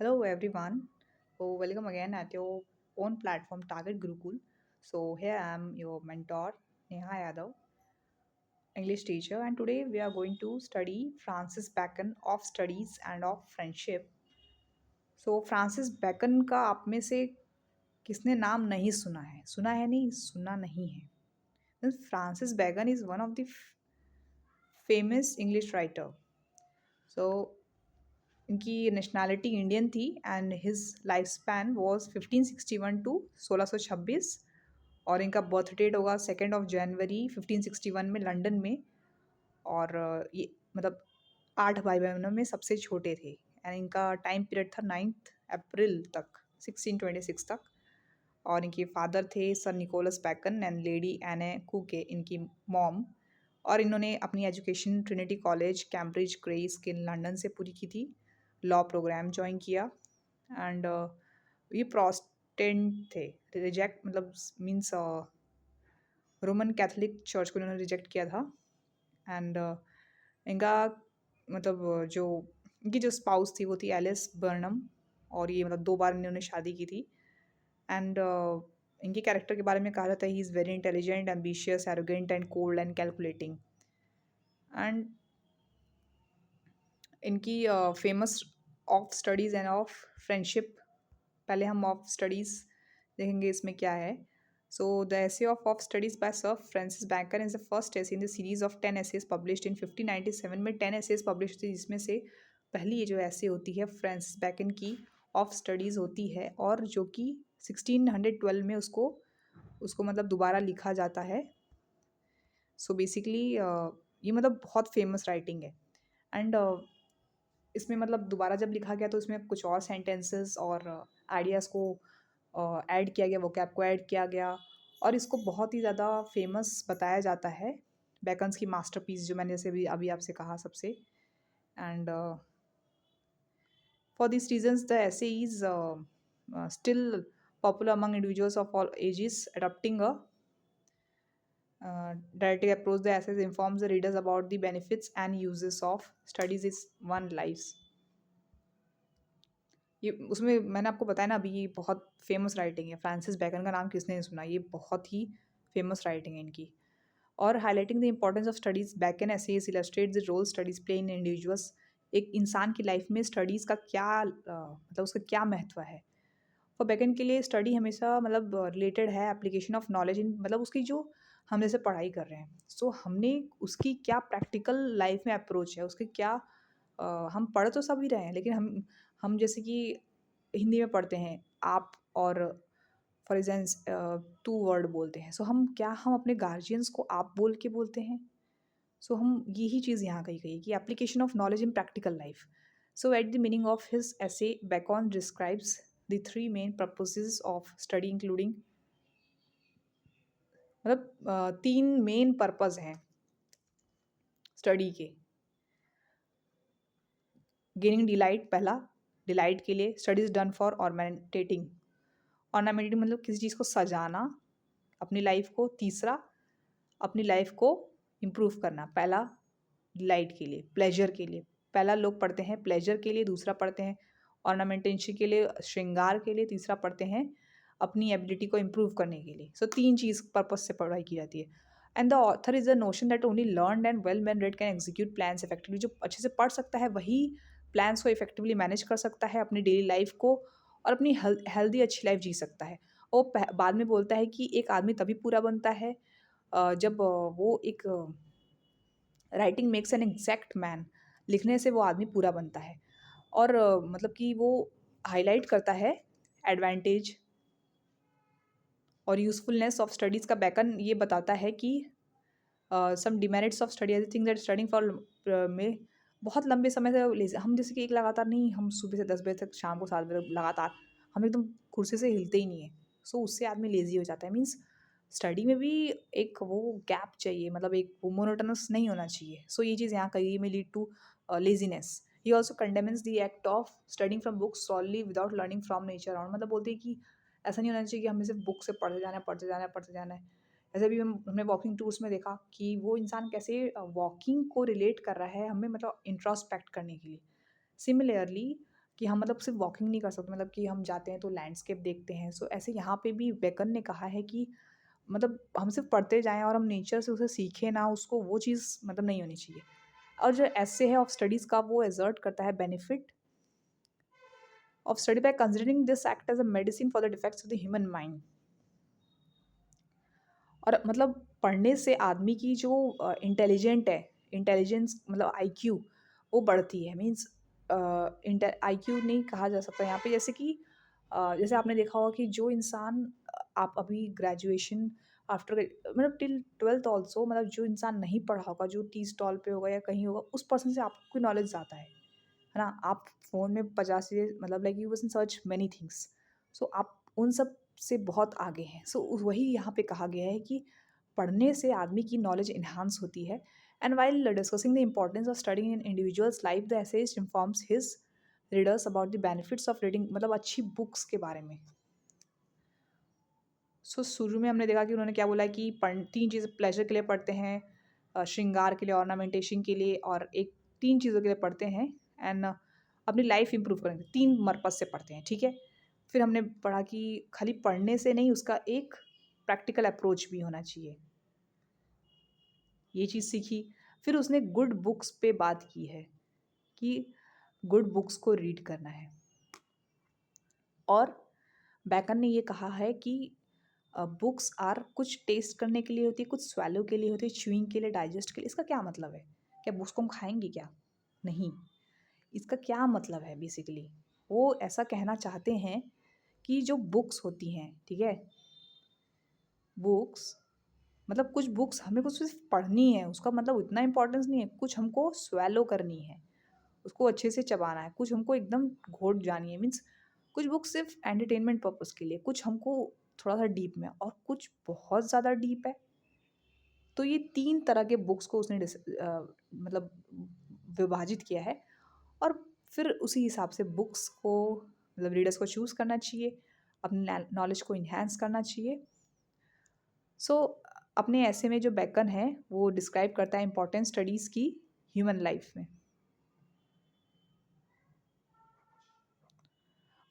Hello everyone. Welcome again at your own platform Target Gurukul. So here I am your mentor Neha Yadav, English teacher, and today we are going to study Francis Bacon of studies and of friendship. So Francis bacon का आप में से किसने नाम नहीं सुना है? सुना है नहीं, सुना नहीं है. Francis Bacon is one of the famous English writer. So इनकी नेशनैलिटी इंडियन थी and his life span was 1561 to 1626 और इनका बर्थ डेट होगा 2 जनवरी 1561 में लंदन में. और ये मतलब 8 भाई बहनों में सबसे छोटे थे एंड इनका टाइम पीरियड था 9 अप्रैल तक 1626 तक. और इनके फादर थे Sir Nicholas Bacon and Lady Anne Cooke इनकी मॉम. और इन्होंने अपनी education Trinity College Cambridge Gray's के लंदन से पूरी की थी. लॉ प्रोग्राम ज्वाइन किया एंड ये प्रोटेस्टेंट थे. रिजेक्ट मतलब मीन्स रोमन कैथोलिक चर्च को इन्होंने रिजेक्ट किया था. एंड इनका मतलब जो इनकी जो स्पाउस थी वो थी एलिस बर्नम. और ये मतलब 2 बार इन्होंने शादी की थी. एंड इनके कैरेक्टर के बारे में कहा जाता है he is very intelligent ambitious arrogant and cold and calculating. And इनकी famous of studies and of friendship. पहले हम ऑफ स्टडीज़ देखेंगे इसमें क्या है. So the essay of studies by sir Francis Bacon is the first essay in the series of 10 essays published in 1597 में 10 essays publish थी जिसमें से पहली ये जो ऐसे होती है फ्रांसिस बैकन की ऑफ स्टडीज़ होती है और जो कि 1612 में उसको उसको मतलब दोबारा लिखा जाता है. सो बेसिकली ये मतलब बहुत फेमस राइटिंग है. एंड इसमें मतलब दोबारा जब लिखा गया तो इसमें कुछ और सेंटेंसेस और आइडियाज़ को ऐड किया गया, वोकैब को ऐड किया गया और इसको बहुत ही ज़्यादा फेमस बताया जाता है. बैकन्स की मास्टरपीस जो मैंने जैसे भी अभी आपसे कहा सबसे. And for this reasons the essay is still popular among individuals of all ages. Adopting a didactic approach, the essays informs the readers about the benefits and uses of studies is one lives. ये उसमें मैंने आपको बताया ना अभी ये बहुत famous writing है. फ्रांसिस बैकन का नाम किसने नहीं सुना. ये बहुत ही फेमस राइटिंग है इनकी. और highlighting the importance of studies Bacon essays illustrate the role studies play in individuals. एक इंसान की लाइफ में स्टडीज़ का क्या मतलब उसका क्या महत्व है. फॉर बैकन के लिए स्टडी हमेशा मतलब रिलेटेड है एप्लीकेशन ऑफ नॉलेज इन मतलब उसकी जो हम जैसे पढ़ाई कर रहे हैं. सो हमने उसकी क्या प्रैक्टिकल लाइफ में अप्रोच है उसके क्या हम पढ़ तो सभी रहे हैं लेकिन हम जैसे कि हिंदी में पढ़ते हैं आप और फॉर एग्जाम्स टू वर्ड बोलते हैं. सो हम अपने गार्जियंस को आप बोल के बोलते हैं. सो हम यही चीज़ यहाँ कही गई कि application of knowledge in practical life. So at the meaning of his essay Bacon describes the 3 main purposes of study including मतलब 3 मेन पर्पज़ हैं स्टडी के. गेनिंग डिलाइट पहला, डिलाइट के लिए. Studies done for ornamentating. Ornamentating मतलब किसी चीज़ को सजाना अपनी लाइफ को. तीसरा अपनी लाइफ को इम्प्रूव करना. पहला डिलाइट के लिए, प्लेजर के लिए. पहला लोग पढ़ते हैं प्लेजर के लिए, दूसरा पढ़ते हैं ऑर्नामेंटेशन के लिए, श्रृंगार के लिए, तीसरा पढ़ते हैं अपनी एबिलिटी को इम्प्रूव करने के लिए. सो 3 चीज़ पर्पज से पढ़ाई की जाती है. And the author is the notion that only learn and well man red can execute plans effectively. जो अच्छे से पढ़ सकता है वही प्लान्स को इफेक्टिवली मैनेज कर सकता है अपनी डेली लाइफ को और अपनी हेल्दी अच्छी लाइफ जी सकता है. और बाद में बोलता है कि एक आदमी तभी पूरा बनता है जब वो एक writing makes an exact man. लिखने से वो आदमी पूरा बनता है. और मतलब कि वो हाईलाइट करता है एडवांटेज और यूज़फुलनेस ऑफ स्टडीज़ का. बैकन ये बताता है कि some demerits of study thing that studying for में बहुत लंबे समय से हम जैसे कि एक लगातार नहीं, हम सुबह से 10 बजे तक शाम को 7 बजे तक लगातार हम एकदम कुर्सी से हिलते ही नहीं है. सो उससे आदमी लेज़ी हो जाता है. मीन्स स्टडी में भी एक वो गैप चाहिए, मतलब एक वो मोनोटोनस नहीं होना चाहिए. सो ये चीज़ यहाँ कही में lead to laziness. He also condemns the act of studying from books solely without learning from nature. और मतलब बोलते हैं कि ऐसा नहीं होना चाहिए कि हमें सिर्फ बुक से पढ़ते जाना है पढ़ते जाना है पढ़ते जाना है. ऐसे भी हमने वॉकिंग टूर्स में देखा कि वो इंसान कैसे वॉकिंग को रिलेट कर रहा है हमें मतलब इंट्रोस्पेक्ट करने के लिए. सिमिलरली कि हम मतलब सिर्फ वॉकिंग नहीं कर सकते, मतलब कि हम जाते हैं तो लैंडस्केप देखते हैं। सो ऐसे यहाँ पे भी बेकन ने कहा है कि मतलब हम सिर्फ पढ़ते जाएं और हम नेचर से उसे सीखें ना, उसको वो चीज़ मतलब नहीं होनी चाहिए। और जो ऐसे है ऑफ स्टडीज़ का, वो एजर्ट करता है benefit of study by considering this act as a medicine for the defects of the human mind. और मतलब पढ़ने से आदमी की जो इंटेलिजेंट है, इंटेलिजेंस मतलब आईक्यू, वो बढ़ती है। मीन्स आईक्यू नहीं कहा जा सकता यहाँ पे, जैसे कि जैसे आपने देखा होगा कि जो इंसान आप अभी ग्रेजुएशन आफ्टर मतलब टिल ट्वेल्थ ऑल्सो, मतलब जो इंसान नहीं पढ़ा होगा, जो टी स्टॉल पे होगा या कहीं होगा, उस पर्सन से आपको नॉलेज ज़्यादा है ना। आप फ़ोन में 50 चीज़ें मतलब like you can search many things, so आप उन सब से बहुत आगे हैं। सो वही यहाँ पे कहा गया है कि पढ़ने से आदमी की नॉलेज इन्हांस होती है। And while discussing the importance of studying in individuals life, the essayist informs his readers about the benefits of reading, मतलब अच्छी बुक्स के बारे में। सो शुरू में हमने देखा कि उन्होंने क्या बोला है कि पढ़ 3 चीज़ें प्लेज़र के लिए पढ़ते हैं, श्रृंगार के लिए, ऑर्नामेंटेशन के लिए, और एक 3 चीज़ों के लिए पढ़ते हैं। एंड अपनी लाइफ़ इम्प्रूव करेंगे, 3 पर्पज़ से पढ़ते हैं, ठीक है? फिर हमने पढ़ा कि खाली पढ़ने से नहीं, उसका एक प्रैक्टिकल अप्रोच भी होना चाहिए, ये चीज़ सीखी। फिर उसने गुड बुक्स पे बात की है कि गुड बुक्स को रीड करना है। और बैकन ने ये कहा है कि बुक्स आर कुछ टेस्ट करने के लिए होती है, कुछ स्वैलो के लिए होती है, च्यूइंग के लिए, डाइजेस्ट के लिए। इसका क्या मतलब है? क्या बुक्स को हम खाएंगे क्या? नहीं। इसका क्या मतलब है बेसिकली, वो ऐसा कहना चाहते हैं कि जो बुक्स होती हैं, ठीक है, बुक्स मतलब कुछ बुक्स हमें कुछ सिर्फ पढ़नी है, उसका मतलब इतना इंपॉर्टेंस नहीं है। कुछ हमको स्वैलो करनी है, उसको अच्छे से चबाना है, कुछ हमको एकदम घोट जानी है। मीन्स कुछ बुक सिर्फ एंटरटेनमेंट पर्पस के लिए, कुछ हमको थोड़ा सा डीप में, और कुछ बहुत ज़्यादा डीप है। तो ये 3 तरह के बुक्स को उसने मतलब विभाजित किया है। और फिर उसी हिसाब से बुक्स को मतलब रीडर्स को चूज़ करना चाहिए, अपने नॉलेज को इन्हांस करना चाहिए। सो अपने ऐसे में जो बैकन है वो डिस्क्राइब करता है इंपॉर्टेंट स्टडीज़ की ह्यूमन लाइफ में।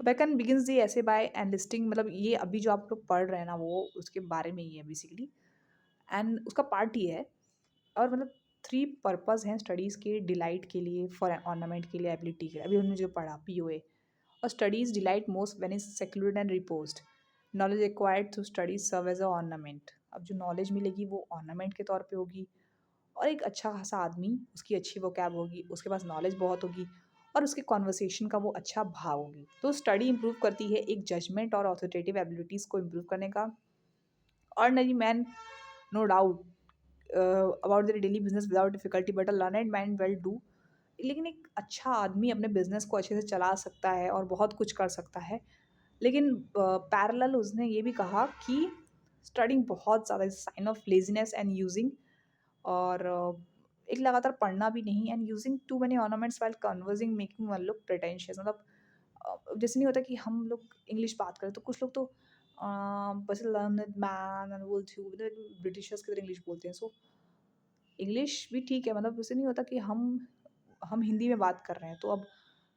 बैकन बिगिंस दी ऐसे बाय एनलिस्टिंग, मतलब ये अभी जो आप लोग पढ़ रहे हैं ना, वो उसके बारे में ही है बेसिकली। एंड उसका पार्ट ही है। और मतलब 3 पर्पस हैं स्टडीज़ के: डिलाइट के लिए, फॉर ऑर्नामेंट के लिए, एबिलिटी के लिए। अभी हमने जो पढ़ा पीओए। और studies delight most when is secluded and reposed. Knowledge acquired through studies serve as a ornament. अब जो नॉलेज मिलेगी वो ऑर्नामेंट के तौर पे होगी। और एक अच्छा खासा आदमी, उसकी अच्छी वोकैब होगी, उसके पास नॉलेज बहुत होगी, और उसके कॉन्वर्सेशन का वो अच्छा भाव होगी। तो स्टडी इंप्रूव करती है एक जजमेंट और ऑथोरिटेटिव एबिलिटीज़ को इंप्रूव करने का। Ordinary man, no doubt about the daily business without difficulty, but a learned man well do. लेकिन एक अच्छा आदमी अपने बिजनेस को अच्छे से चला सकता है और बहुत कुछ कर सकता है। लेकिन पैरेलल उसने ये भी कहा कि स्टडिंग बहुत ज़्यादा sign of laziness and using, और एक लगातार पढ़ना भी नहीं, and using too many ornaments while conversing making one look pretentious. मतलब जैसे नहीं होता कि हम लोग इंग्लिश बात करें तो कुछ लोग तो बस लर्नड मैन एंड बोलते हो, ब्रिटिशर्स की तरह इंग्लिश बोलते हैं। सो इंग्लिश भी ठीक है, मतलब उससे नहीं होता कि हम हिंदी में बात कर रहे हैं तो अब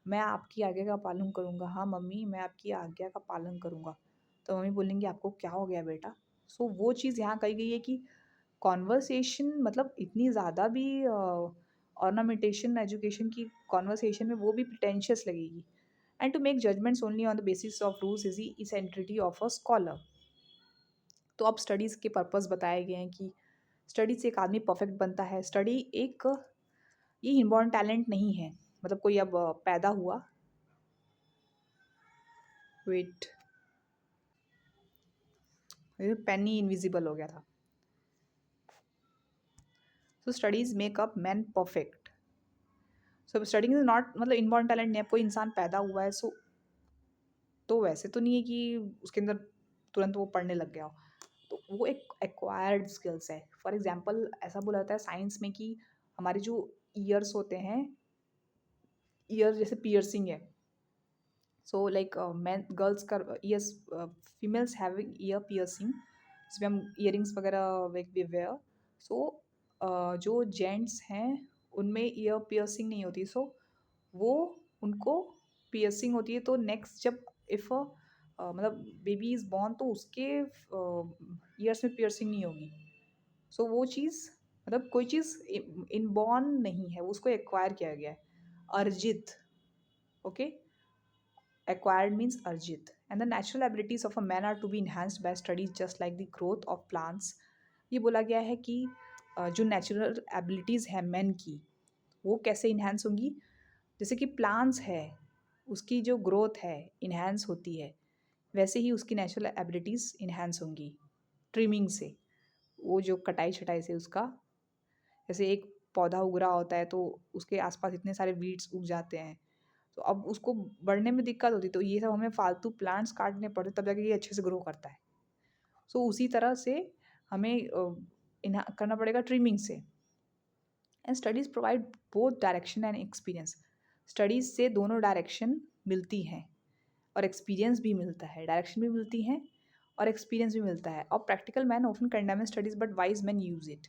मैं आपकी आज्ञा का पालन करूँगा, हाँ मम्मी मैं आपकी आज्ञा का पालन करूँगा, तो मम्मी बोलेंगी आपको क्या हो गया बेटा। सो वो चीज़ यहाँ कही गई है कि कॉन्वर्सेशन मतलब इतनी ज़्यादा भी ऑर्नामेंटेशन एजुकेशन की कॉन्वर्सेशन में वो भी प्रिटेंशियस लगेगी। And to make judgments only on the basis of rules is the eccentricity of a scholar. तो अब स्टडीज़ के पर्पस बताए गए हैं कि स्टडी से एक आदमी परफेक्ट बनता है। स्टडी एक ये इनबॉर्न टैलेंट नहीं है, मतलब कोई अब पैदा हुआ, वेट, पेन ही इनविजिबल हो गया था। So studies make up man perfect. So studying is not मतलब इनबॉर्न टैलेंट नहीं है। कोई इंसान पैदा हुआ है, सो तो वैसे तो नहीं है कि उसके अंदर तुरंत वो पढ़ने लग गया हो। तो वो एक एक्वायर्ड स्किल्स है। फॉर एग्जांपल ऐसा बोला जाता है साइंस में कि हमारे जो ईयर्स होते हैं, ईयर जैसे पियर्सिंग है। सो लाइक मैन गर्ल्स का years, females having year piercing, जिसमें हम ईयरिंग्स वगैरह वी वेयर। सो जो जेंट्स हैं उनमें ईयर पियर्सिंग नहीं होती। सो वो उनको पियर्सिंग होती है तो नेक्स्ट जब इफ़ मतलब बेबी इज़ बॉर्न तो उसके ईयर्स में पियर्सिंग नहीं होगी। सो वो चीज़ मतलब कोई चीज़ इनबॉर्न नहीं है, उसको एक्वायर किया गया है। अर्जित, okay, acquired means arjit, and the natural abilities of a man are to be enhanced by studies just like the growth of plants. ये बोला गया है कि जो नेचुरल एबिलिटीज़ है मैन की वो कैसे इन्हांस होंगी, जैसे कि प्लांट्स है उसकी जो ग्रोथ है इन्हांस होती है, वैसे ही उसकी नेचुरल एबिलिटीज़ इन्हांस होंगी ट्रिमिंग से। वो जो कटाई छटाई से उसका, जैसे एक पौधा उग रहा होता है तो उसके आसपास इतने सारे वीड्स उग जाते हैं, तो अब उसको बढ़ने में दिक्कत होती है, तो ये सब हमें फालतू प्लांट्स काटने पड़ते तब जाके ये अच्छे से ग्रो करता है। सो उसी तरह से हमें इन्हें करना पड़ेगा ट्रिमिंग से। And studies provide both direction and experience. Studies से दोनों डायरेक्शन मिलती हैं और एक्सपीरियंस भी मिलता है, डायरेक्शन भी मिलती हैं और एक्सपीरियंस भी मिलता है। और practical man often condemn studies but wise man use it.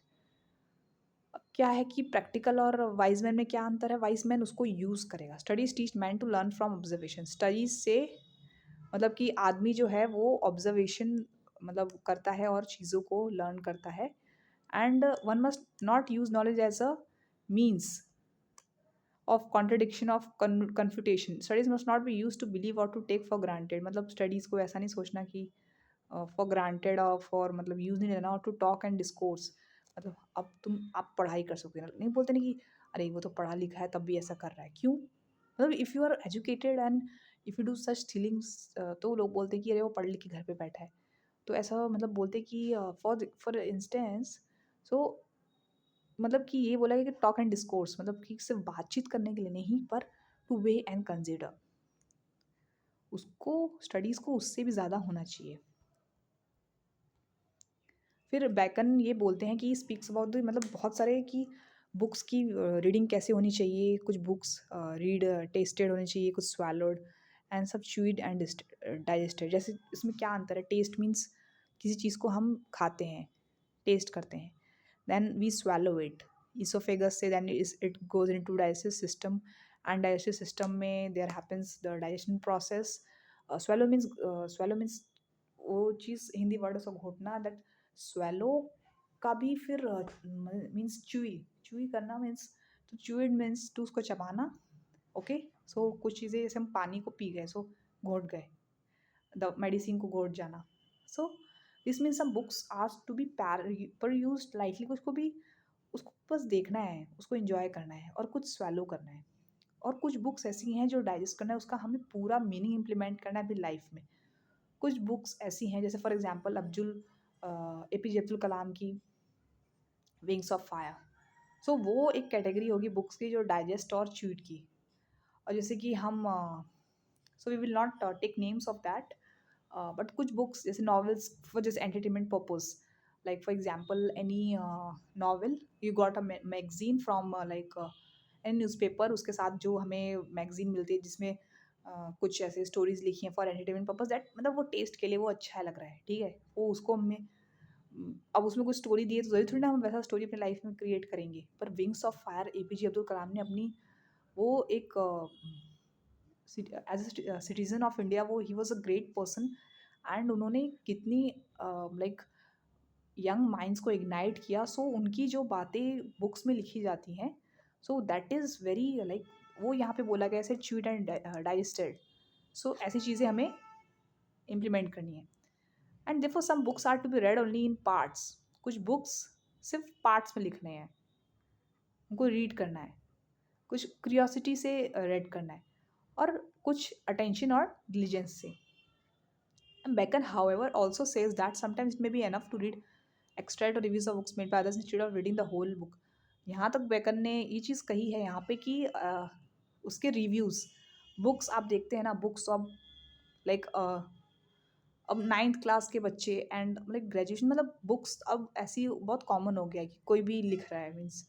क्या है कि प्रैक्टिकल और वाइज मैन में क्या अंतर है, वाइज मैन उसको यूज़ करेगा। Studies teach man to learn from observation. Studies से मतलब कि आदमी जो है वो ऑब्जर्वेशन मतलब करता है और चीज़ों को लर्न करता है। And one must not use knowledge as a means of contradiction of confutation. Studies must not be use to believe और टू टेक फॉर ग्रांटेड। मतलब स्टडीज़ को ऐसा नहीं सोचना कि फॉर ग्रांटेड और फॉर मतलब यूज़ नहीं लेना, और टू टॉक एंड डिस्कोर्स। मतलब अब तुम आप पढ़ाई कर सकते हो, नहीं बोलते नहीं कि अरे वो तो पढ़ा लिखा है तब भी ऐसा कर रहा है, क्यों? मतलब if you are educated and if you do such things, तो लोग बोलते हैं कि अरे वो पढ़ लिख के घर पे बैठा है। तो ऐसा मतलब बोलते हैं कि फॉर इंस्टेंस, सो मतलब कि ये बोला गया कि टॉक एंड डिस्कोर्स मतलब कि सिर्फ बातचीत करने के लिए नहीं, पर टू वे एंड कंसिडर, उसको स्टडीज़ को उससे भी ज़्यादा होना चाहिए। फिर बैकन ये बोलते हैं कि स्पीक्स अबाउट द मतलब बहुत सारे कि बुक्स की रीडिंग कैसे होनी चाहिए। कुछ बुक्स रीड टेस्टेड होनी चाहिए, कुछ स्वैलोड एंड सब च्यूड एंड डाइजेस्टेड। जैसे इसमें क्या अंतर है, टेस्ट मीन्स किसी चीज़ को हम खाते हैं, टेस्ट करते हैं, then we swallow it oesophagus से, then it goes into digestive system, and digestive system में there happens the digestion process. swallow means वो चीज़ हिंदी वर्ड उसका घोटना, दैट swallow का भी फिर मीन्स च्यूई करना मीन्स, तो च्यूइड मीन्स टू उसको चबाना। ओके, सो कुछ चीज़ें जैसे हम पानी को पी गए सो घोट गए, द मेडिसिन को घोट जाना। So this means some books ask to be perused lightly, कुछ को भी उसको बस देखना है, उसको एंजॉय करना है, और कुछ स्वैलो करना है। और कुछ बुक्स ऐसी हैं जो डाइजेस्ट करना है, उसका हमें पूरा मीनिंग इम्प्लीमेंट करना है अपनी लाइफ में। कुछ बुक्स ऐसी हैं जैसे फॉर एग्जांपल एपीजे अब्दुल कलाम की विंग्स ऑफ फायर। सो वो एक कैटेगरी होगी बुक्स की जो डाइजेस्ट और च्यूड की। और जैसे कि हम so we will not take names of that, but कुछ बुक्स जैसे novels for just entertainment purpose, like for example any novel you got a magazine from like any newspaper, उसके साथ जो हमें मैगजीन मिलती है जिसमें कुछ ऐसे स्टोरीज लिखी हैं फॉर एंटरटेनमेंट पर्पज, दैट मतलब वो टेस्ट के लिए वो अच्छा लग रहा है, ठीक है, वो उसको हमें अब उसमें कुछ स्टोरी दी है तो ज़रूरी थोड़ी ना हम वैसा स्टोरी अपनी लाइफ में क्रिएट करेंगे। पर wings of fire APJ Abdul Kalam ने अपनी वो एक as a citizen of India, वो he was a great person, and उन्होंने कितनी लाइक यंग माइंड्स को इग्नाइट किया। सो उनकी जो बातें बुक्स में लिखी जाती हैं, so that is very like, वो यहाँ पे बोला गया ऐसे च्यूड एंड डाइजेस्टेड। सो ऐसी चीज़ें हमें इम्प्लीमेंट करनी है। And therefore some books are to be read only in parts. कुछ बुक्स सिर्फ पार्ट्स में लिखने हैं, उनको रीड करना है, कुछ क्यूरियोसिटी से रेड करना है, और कुछ अटेंशन और डिलीजेंस से। Bacon, however, also says that sometimes it may be enough to read extract or reviews of books made by others instead of reading the whole book. यहाँ तक बेकन ने ये चीज़ कही है यहाँ पे कि उसके रिव्यूज़, बुक्स आप देखते हैं ना, बुक्स अब लाइक अब 9th क्लास के बच्चे एंड लाइक ग्रेजुएशन, मतलब बुक्स अब ऐसी बहुत कॉमन हो गया है कि कोई भी लिख रहा है मीन्स।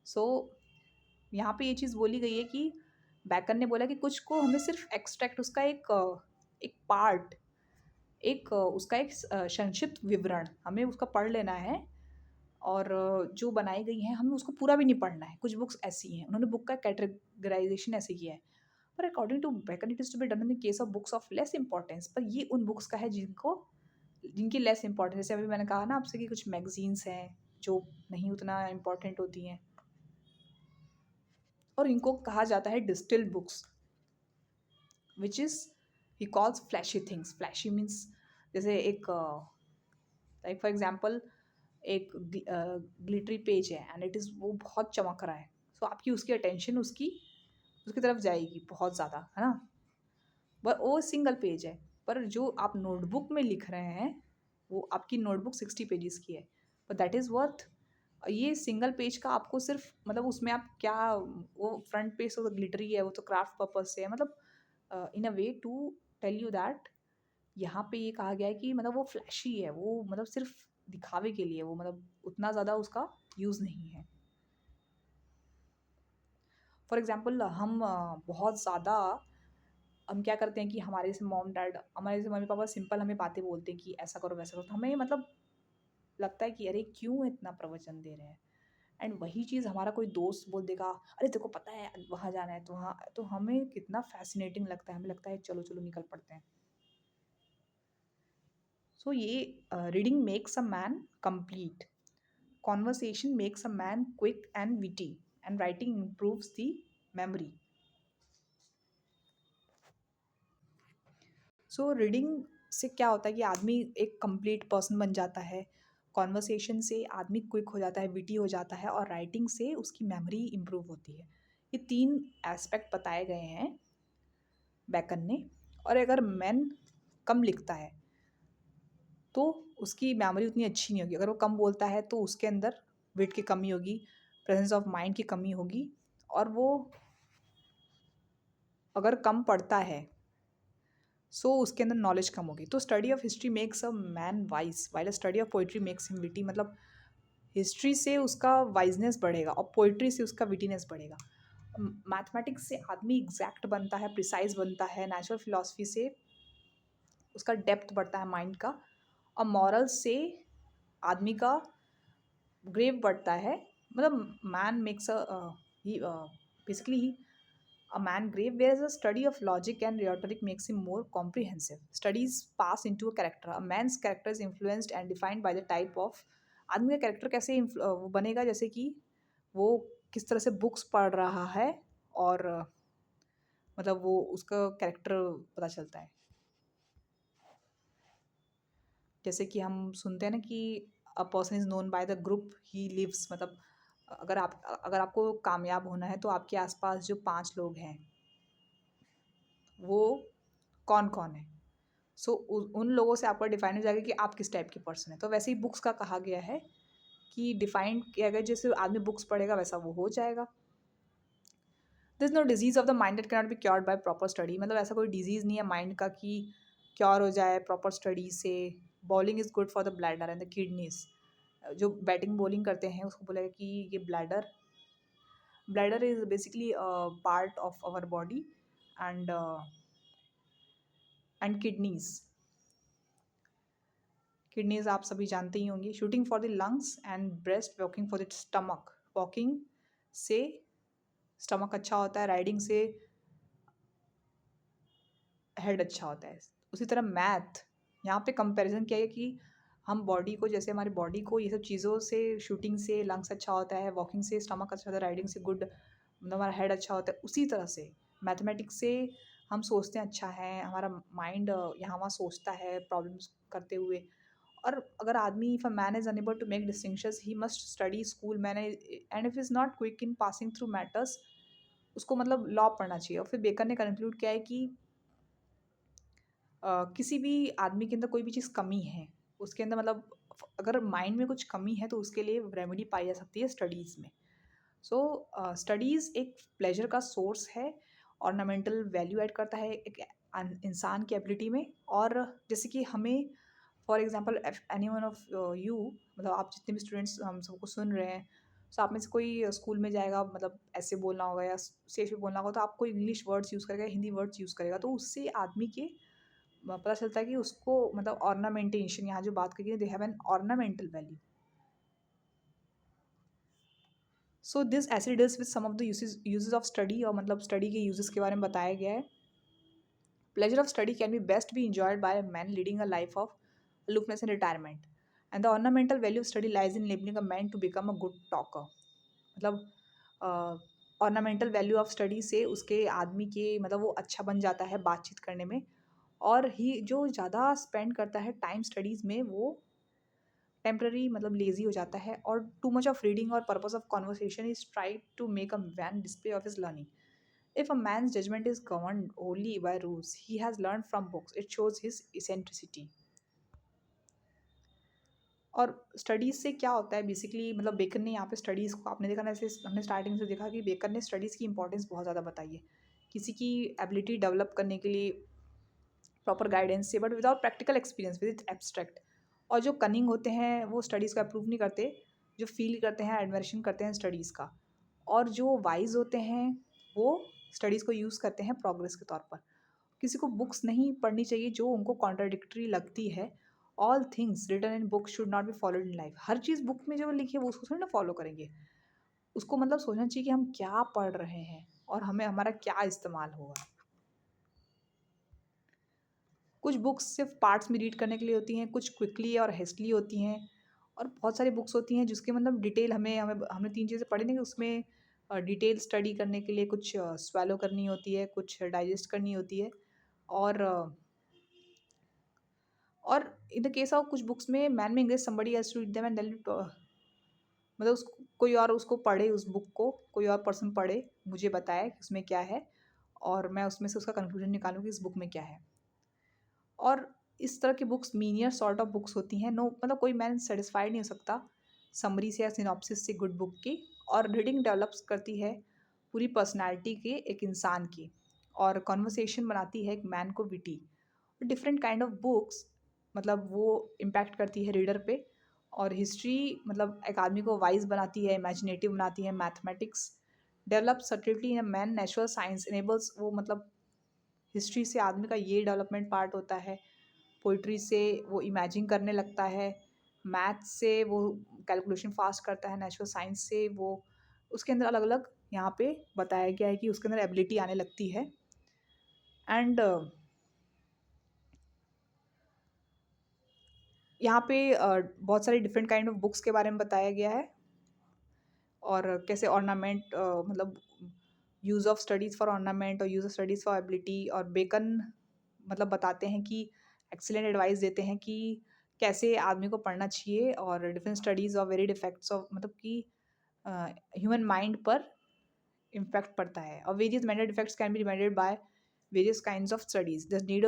सो यहाँ पे ये चीज़ बोली गई है कि बैकन ने बोला कि कुछ को हमें सिर्फ एक्सट्रैक्ट, उसका एक पार्ट, उसका एक संक्षिप्त विवरण हमें उसका पढ़ लेना है, और जो बनाई गई हैं हमें उसको पूरा भी नहीं पढ़ना है। कुछ बुक्स ऐसी हैं, उन्होंने बुक का कैटेगराइजेशन ऐसे किया है, पर according to Bacon it is to be done in the case of books of less importance. पर ये उन बुक्स का है जिनकी लेस इंपॉर्टेंस, जैसे अभी मैंने कहा ना आपसे कि कुछ मैगजीन्स हैं जो नहीं उतना इम्पोर्टेंट होती हैं, और इनको कहा जाता है distilled books, which is he calls flashy things. Flashy means जैसे एक लाइक फॉर एग्जाम्पल एक ग्लिटरी पेज है एंड इट इज़ वो बहुत चमक रहा है, सो आपकी उसकी अटेंशन उसकी उसकी तरफ जाएगी बहुत ज़्यादा, है ना। पर वो सिंगल पेज है, पर जो आप नोटबुक में लिख रहे हैं वो आपकी नोटबुक 60 पेजेस की है, पर दैट इज़ वर्थ ये सिंगल पेज का आपको सिर्फ मतलब उसमें आप क्या, वो फ्रंट पेज तो ग्लिटरी है, वो तो क्राफ्ट पर्पज से है, मतलब in a way to tell you that यहाँ पे ये कहा गया है कि मतलब वो फ्लैशी है, वो मतलब सिर्फ दिखावे के लिए, वो मतलब उतना ज़्यादा उसका यूज़ नहीं है। फॉर एग्जाम्पल हम बहुत ज़्यादा हम क्या करते हैं कि हमारे जैसे मॉम डैड, हमारे जैसे मम्मी पापा सिंपल हमें बातें बोलते हैं कि ऐसा करो वैसा करो, तो हमें मतलब लगता है कि अरे क्यों इतना प्रवचन दे रहे हैं। एंड वही चीज़ हमारा कोई दोस्त बोल देगा, अरे तेरे को पता है वहाँ जाना है तो वहाँ, तो हमें कितना फैसिनेटिंग लगता है, हमें लगता है चलो चलो निकल पड़ते हैं। सो ये reading makes a man complete, conversation makes a man quick and witty, and writing improves the memory. So reading से क्या होता है कि आदमी एक कंप्लीट पर्सन बन जाता है, कॉन्वर्सेशन से आदमी क्विक हो जाता है, विटी हो जाता है, और राइटिंग से उसकी मेमोरी इम्प्रूव होती है। ये तीन एस्पेक्ट बताए गए हैं बैकन ने। और अगर मैन कम लिखता है तो उसकी मेमोरी उतनी अच्छी नहीं होगी, अगर वो कम बोलता है तो उसके अंदर विट की कमी होगी, प्रेजेंस ऑफ माइंड की कमी होगी, और वो अगर कम पढ़ता है सो उसके अंदर नॉलेज कम होगी। तो study of history makes a man wise while a study of poetry makes him witty, मतलब हिस्ट्री से उसका वाइजनेस बढ़ेगा और पोइट्री से उसका विटीनेस बढ़ेगा। मैथमेटिक्स से आदमी एग्जैक्ट बनता है, प्रिसाइज बनता है, नेचुरल फिलोसफी से उसका डेप्थ बढ़ता है माइंड का, और मॉरल से आदमी का ग्रेव बढ़ता है, मतलब man makes a basically a man grave, whereas a study of logic and rhetoric makes him more comprehensive. Studies pass into a character. A man's character is influenced and defined by the type of, आदमी का character कैसे वो बनेगा, जैसे कि वो किस तरह से बुक्स पढ़ रहा है, और मतलब वो उसका कैरेक्टर पता चलता है। जैसे कि हम सुनते हैं ना कि a person is known by the group he lives, मतलब अगर आपको कामयाब होना है तो आपके आसपास जो 5 लोग हैं वो कौन कौन है। सो उन लोगों से आपका डिफाइन हो जाएगा कि आप किस टाइप के पर्सन है। तो वैसे ही बुक्स का कहा गया है कि डिफाइन किया गया, जैसे आदमी बुक्स पढ़ेगा वैसा वो हो जाएगा। This no disease of the mind that cannot be cured by proper study, मतलब ऐसा कोई डिजीज नहीं है माइंड का कि क्योर हो जाए प्रॉपर स्टडी से। Bowling is good for the bladder and the kidneys, जो बैटिंग बॉलिंग करते हैं उसको बोलेगा कि ये bladder, bladder is basically part of our body, and and kidneys आप सभी जानते ही होंगे। Shooting for the lungs and breast, walking for the stomach, walking से स्टमक अच्छा होता है, राइडिंग से हेड अच्छा होता है। उसी तरह मैथ, यहाँ पे कंपैरिजन किया है कि हम बॉडी को, जैसे हमारी बॉडी को ये सब चीज़ों से, शूटिंग से लंग्स अच्छा होता है, वॉकिंग से स्टमक अच्छा होता है, राइडिंग से गुड मतलब हमारा हेड अच्छा होता है, उसी तरह से मैथमेटिक्स से हम सोचते हैं अच्छा है, हमारा माइंड यहाँ वहाँ सोचता है प्रॉब्लम्स करते हुए। और अगर आदमी, if a man is unable to make distinctions he must study school man, and if is not quick in passing through matters, उसको मतलब लॉ पढ़ना चाहिए। और फिर बेकर ने कंक्लूड किया है कि किसी भी आदमी के अंदर कोई भी चीज़ कमी है, उसके अंदर मतलब अगर माइंड में कुछ कमी है तो उसके लिए रेमेडी पाई जा सकती है स्टडीज़ में। सो स्टडीज़ एक प्लेजर का सोर्स है, ऑर्नामेंटल वैल्यू ऐड करता है एक इंसान की एबिलिटी में। और जैसे कि हमें for example any one of you, मतलब आप जितने भी स्टूडेंट्स हम सबको सुन रहे हैं, सो आप में से कोई स्कूल में जाएगा, मतलब ऐसे बोलना होगा या स्टेज पे बोलना होगा, तो आपको इंग्लिश वर्ड्स यूज़ करेगा, हिंदी वर्ड्स यूज़ करेगा, तो उससे आदमी के पता चलता है कि उसको मतलब ऑर्नामेंटेशन, यहाँ जो बात करी है, they have an ornamental value. So this essay deals with some of the uses of study, और मतलब स्टडी के यूजेस के बारे में बताया गया है. Pleasure of study can be best be enjoyed by a man leading a life of aloofness and retirement. And the ornamental value of study lies in enabling a man to become a good talker. मतलब ornamental value of study से उसके आदमी के मतलब वो अच्छा बन जाता है बातचीत करने में. और ही जो ज़्यादा स्पेंड करता है टाइम स्टडीज़ में, वो टेम्पररी मतलब लेजी हो जाता है. और टू मच ऑफ रीडिंग और purpose of conversation is try to make a vain display of his learning. If a man's judgment is governed only by rules he has learned from books, it shows his eccentricity. और studies से क्या होता है basically, मतलब bacon ने यहाँ पे studies को, आपने देखा ना, ऐसे हमने स्टार्टिंग से देखा कि बेकन ने स्टडीज़ की इंपॉर्टेंस बहुत ज़्यादा बताई है किसी की एबिलिटी डेवलप करने के लिए प्रॉपर गाइडेंस से, but without practical experience with abstract. और जो कनिंग होते हैं वो स्टडीज़ को अप्रूव नहीं करते, जो फील करते हैं, एडमिरेशन करते हैं स्टडीज़ का. और जो वाइज होते हैं वो स्टडीज़ को यूज़ करते हैं प्रोग्रेस के तौर पर. किसी को बुक्स नहीं पढ़नी चाहिए जो उनको कॉन्ट्राडिक्टरी लगती है. All things written in book should not be followed in life. हर चीज़ बुक में जो लिखी है वो उसको थोड़ी ना फॉलो करेंगे. उसको मतलब सोचना चाहिए कि हम क्या पढ़ रहे हैं और हमें हमारा क्या इस्तेमाल होगा. कुछ बुक्स सिर्फ पार्ट्स में रीड करने के लिए होती हैं, कुछ क्विकली और हेस्टली होती हैं. और बहुत सारी बुक्स होती हैं जिसके मतलब डिटेल हमें हमें हमने तीन चीज़ें पढ़ी ना कि उसमें डिटेल स्टडी करने के लिए कुछ स्वेलो करनी होती है, कुछ डाइजेस्ट करनी होती है. और और इन द केस ऑफ कुछ बुक्स में मैन में English somebody has to read them and then मतलब उसको कोई और उसको पढ़े, उस बुक को कोई और पर्सन पढ़े, मुझे बताए कि उसमें क्या है, और मैं उसमें से उसका कंक्लूजन निकालूँ कि इस बुक में क्या है. और इस तरह की books Meniere sort of books होती हैं. नो मतलब कोई मैन सेटिस्फाइड नहीं हो सकता समरी से या सिनॉप्सिस से गुड बुक की. और रीडिंग डेवलप्स करती है पूरी पर्सनैलिटी के एक इंसान की, और कॉन्वर्सेशन बनाती है एक मैन को witty. Different kind of books मतलब वो इम्पैक्ट करती है रीडर पे. और हिस्ट्री मतलब एक आदमी को वाइज बनाती है, इमेजिनेटिव बनाती है. Mathematics develop subtlety in man. Natural science enables, वो मतलब हिस्ट्री से आदमी का ये डेवलपमेंट पार्ट होता है. पोइट्री से वो इमेजिन करने लगता है. मैथ से वो कैलकुलेशन फास्ट करता है. नेचुरल साइंस से वो उसके अंदर अलग अलग यहाँ पे बताया गया है कि उसके अंदर एबिलिटी आने लगती है. एंड यहाँ पे बहुत सारी डिफरेंट काइंड ऑफ बुक्स के बारे में बताया गया है, और कैसे ऑर्नामेंट मतलब use of studies for ornament और use of studies for ability. और बेकन मतलब बताते हैं कि एक्सीलेंट एडवाइस देते हैं कि कैसे आदमी को पढ़ना चाहिए. और डिफरेंट स्टडीज़ और वेरिड इफेक्ट्स ऑफ मतलब कि ह्यूमन माइंड पर इम्पैक्ट पड़ता है. और various mental effects can be remedied by various kinds of studies. The need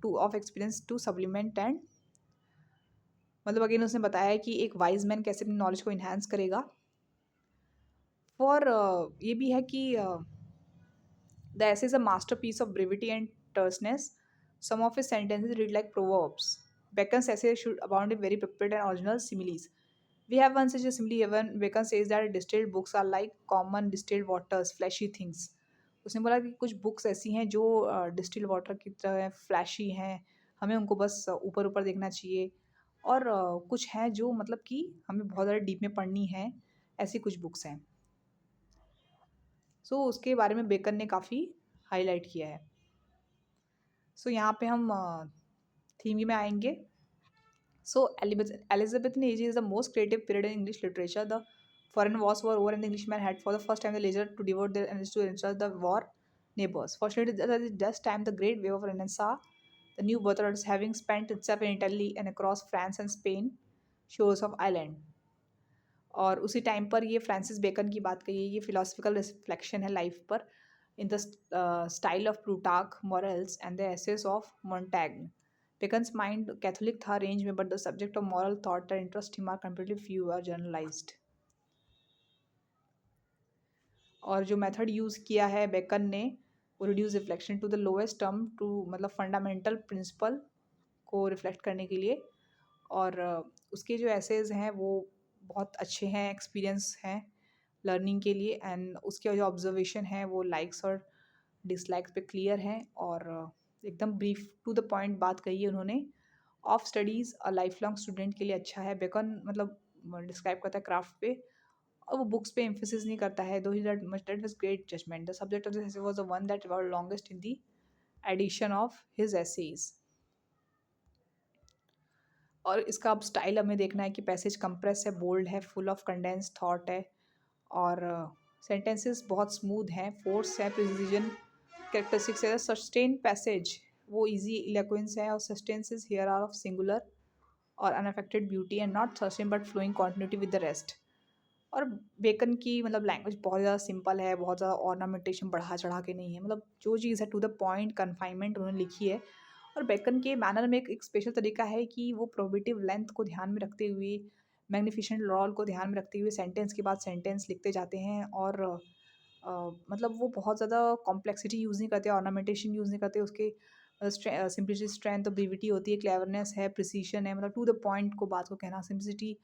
to of experience to supplement. And मतलब अगेन उसने बताया है कि एक वाइज मैन कैसे अपनी नॉलेज को इन्हांस करेगा. फॉर ये भी है कि the essay is a masterpiece of brevity and terseness. Some of his sentences read like proverbs. Bacon's essay should abound in very prepared and original similes. We have one such a simile here when Bacon says that distilled books are like common distilled waters, fleshy things. उसने बोला कि कुछ books ऐसी हैं जो distilled water की तरह flashy हैं, हमें उनको बस ऊपर ऊपर देखना चाहिए. और कुछ हैं जो मतलब कि हमें बहुत ज़्यादा डीप में पढ़नी है, ऐसी कुछ बुक्स हैं. सो उसके बारे में बेकन ने काफ़ी हाईलाइट किया है. सो यहाँ पे हम थीम में आएंगे. So Elizabethan age is the most creative period in English literature. The foreign wars were over, and the Englishmen had for the first time the leisure to devote their energies to ensure the war neighbors. Fortunately, at this time, the great wave of Renaissance, the new birthrights having spent itself in Italy and across France and Spain, shores of Ireland. और उसी time पर ये Francis bacon की बात कही है. ये philosophical reflection है लाइफ पर in the style of Plutarch, morals and the essays of Montaigne. Bacon's mind Catholic था रेंज में, but the subject of moral thought that interest him are completely few or generalized. और जो method use किया है Bacon ने, वो reduce reflection to the lowest term to मतलब fundamental principle को रिफ्लेक्ट करने के लिए. और उसके जो एसेज हैं वो बहुत अच्छे हैं, एक्सपीरियंस हैं लर्निंग के लिए. एंड उसके जो ऑब्जर्वेशन है वो लाइक्स और डिसलाइक्स पे क्लियर हैं. और एकदम ब्रीफ टू द पॉइंट बात कही है उन्होंने. Of studies life long student के लिए अच्छा है. बेकन मतलब डिस्क्राइब करता है क्राफ्ट पे और वो बुक्स पे एम्फोसिस नहीं करता है, though he that much that was great judgment, the subject of this essay was the one that were longest in the edition of his essays. और इसका अब स्टाइल हमें देखना है कि पैसेज कंप्रेस है, बोल्ड है, फुल ऑफ कंडेंस थॉट है, और सेंटेंसेस बहुत स्मूथ हैं, फोर्स है, प्रिसीजन कैरेक्टरिस्टिक्स है। सस्टेन पैसेज वो इजी इलेक्वेंस है, और sentences here are of singular और unaffected beauty and not sustain but flowing continuity with the rest. और बेकन की मतलब लैंग्वेज बहुत ज़्यादा सिंपल है, बहुत ज़्यादा ऑर्नामेंटेशन बढ़ा चढ़ा के नहीं है, मतलब जो चीज़ है टू द पॉइंट कन्फाइनमेंट उन्होंने लिखी है। और बेकन के मैनर में एक स्पेशल तरीका है कि वो प्रोबेटिव लेंथ को ध्यान में रखते हुए, मैग्निफिशेंट लॉल को ध्यान में रखते हुए सेंटेंस के बाद सेंटेंस लिखते जाते हैं। और मतलब वो बहुत ज़्यादा कॉम्प्लेक्सिटी यूज़ नहीं करते, ऑर्नामेंटेशन यूज़ नहीं करते, उसके सिंप्लिसिटी, स्ट्रेंथ और ब्रीविटी होती है, क्लेवरनेस है, प्रिसीशन है, मतलब टू द पॉइंट को बात को कहना, सिंप्लिसिटी।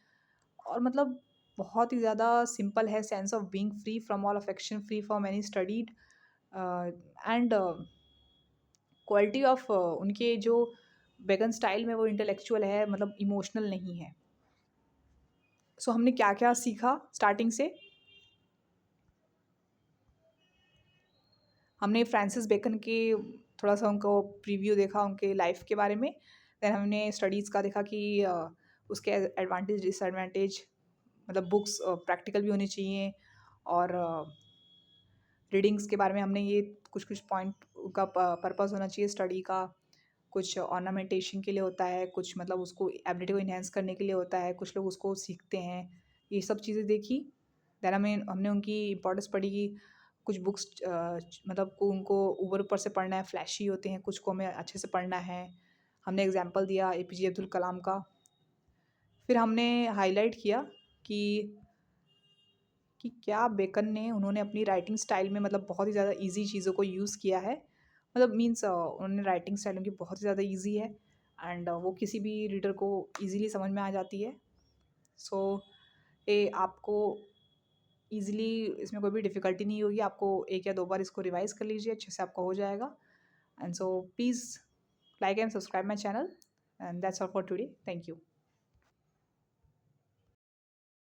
और मतलब बहुत ही ज़्यादा सिंपल है, sense of being free from all affection, free from any studied and quality of उनके जो बेगन स्टाइल में वो इंटेलेक्चुअल है, मतलब इमोशनल नहीं है। सो हमने क्या क्या सीखा स्टार्टिंग से, हमने फ्रांसिस बेकन के थोड़ा सा उनको प्रीव्यू देखा उनके लाइफ के बारे में। देन हमने स्टडीज़ का देखा कि उसके एडवांटेज डिसएडवांटेज, मतलब बुक्स प्रैक्टिकल भी होनी चाहिए, और रीडिंग्स के बारे में हमने ये कुछ कुछ पॉइंट का पर्पस होना चाहिए स्टडी का, कुछ ऑर्नामेंटेशन के लिए होता है, कुछ मतलब उसको एबिलिटी को इन्हेंस करने के लिए होता है, कुछ लोग उसको सीखते हैं, ये सब चीज़ें देखी। देन हमें हमने उनकी इंपॉर्टेंस पढ़ी कि कुछ बुक्स मतलब को उनको ऊपर ऊपर से पढ़ना है, फ्लैशी होते हैं, कुछ को हमें अच्छे से पढ़ना है। हमने एग्जाम्पल दिया एपीजे अब्दुल कलाम का। फिर हमने हाईलाइट किया कि क्या बेकन ने उन्होंने अपनी राइटिंग स्टाइल में मतलब बहुत ही ज़्यादा इजी चीज़ों को यूज़ किया है, मतलब मीन्स उन्होंने राइटिंग स्टाइल उनकी बहुत ही ज़्यादा इजी है, एंड वो किसी भी रीडर को इजीली समझ में आ जाती है। सो ये आपको इजीली, इसमें कोई भी डिफ़िकल्टी नहीं होगी, आपको एक या दो बार इसको रिवाइज़ कर लीजिए, अच्छे से आपका हो जाएगा। And so please like and subscribe my channel, and that's all for today, thank you.